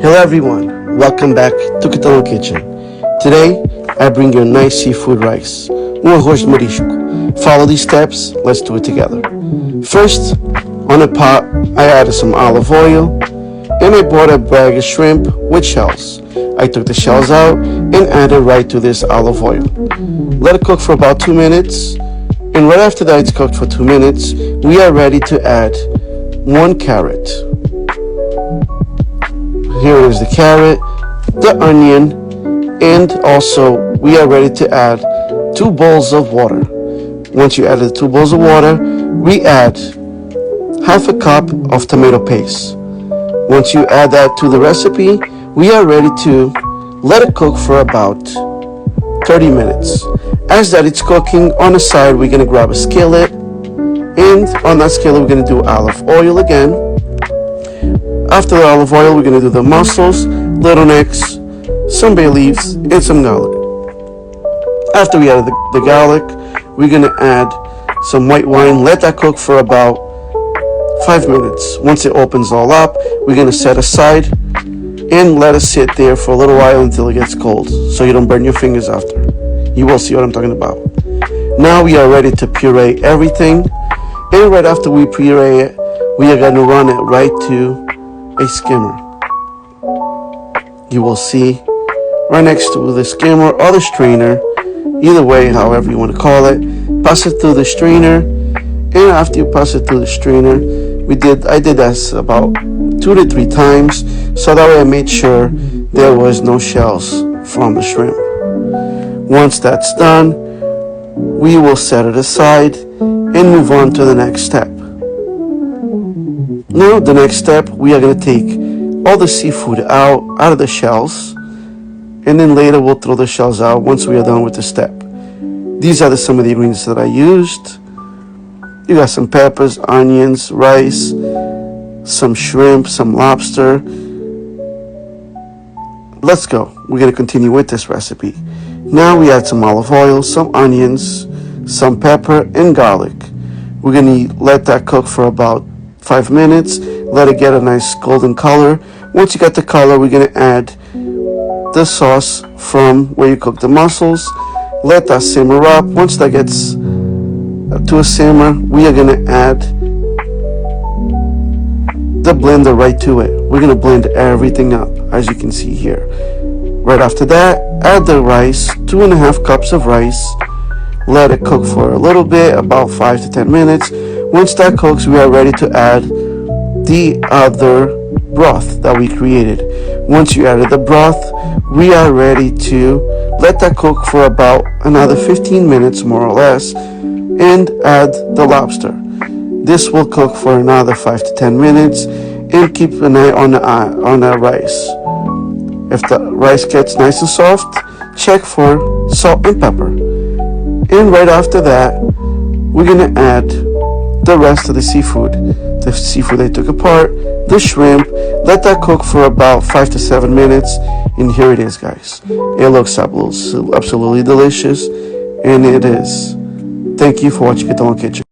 Hello everyone, welcome back to Catalão Kitchen. Today, I bring you a nice seafood rice, arroz de marisco. Follow these steps, let's do it together. First, on a pot, I added some olive oil, and I bought a bag of shrimp with shells. I took the shells out and added right to this olive oil. Let it cook for about 2 minutes, and right after that it's cooked for 2 minutes, we are ready to add 1 carrot. Here is the carrot, the onion, and also we are ready to add 2 bowls of water. Once you add the 2 bowls of water, we add half a cup of tomato paste. Once you add that to the recipe, we are ready to let it cook for about 30 minutes. As that it's cooking, on the side we're gonna grab a skillet, and on that skillet we're gonna do olive oil again. After the olive oil, we're going to do the mussels, little necks, some bay leaves, and some garlic. After we add the garlic, we're going to add some white wine. Let that cook for about 5 minutes. Once it opens all up, we're going to set aside and let it sit there for a little while until it gets cold, so you don't burn your fingers after. You will see what I'm talking about. Now we are ready to puree everything, and right after we puree it, we are going to run it right to a skimmer. You will see right next to the skimmer or the strainer, either way, however you want to call it. Pass it through the strainer, and after you pass it through the strainer, I did this about 2 to 3 times, so that way I made sure there was no shells from the shrimp. Once that's done, we will set it aside and move on to the next step. Now, the next step, we are going to take all the seafood out of the shells, and then later we'll throw the shells out once we are done with the step. These are some of the ingredients that I used. You got some peppers, onions, rice, some shrimp, some lobster. Let's go. We're going to continue with this recipe. Now we add some olive oil, some onions, some pepper, and garlic. We're going to let that cook for about 5 minutes, let it get a nice golden color. Once you got the color, we're going to add the sauce from where you cook the mussels. Let that simmer up. Once that gets to a simmer, we are going to add the blender right to it. We're going to blend everything up, as you can see here. Right after that, add the rice, 2.5 cups of rice. Let it cook for a little bit, about 5 to 10 minutes. Once that cooks, we are ready to add the other broth that we created. Once you added the broth, we are ready to let that cook for about another 15 minutes, more or less, and add the lobster. This will cook for another 5 to 10 minutes, and keep an eye on the rice. If the rice gets nice and soft, check for salt and pepper. And right after that, we're going to add the rest of the seafood I took apart, the shrimp. Let that cook for about 5 to 7 minutes, and here it is, guys. It looks absolutely delicious, and it is. Thank you for watching Catalão Kitchen.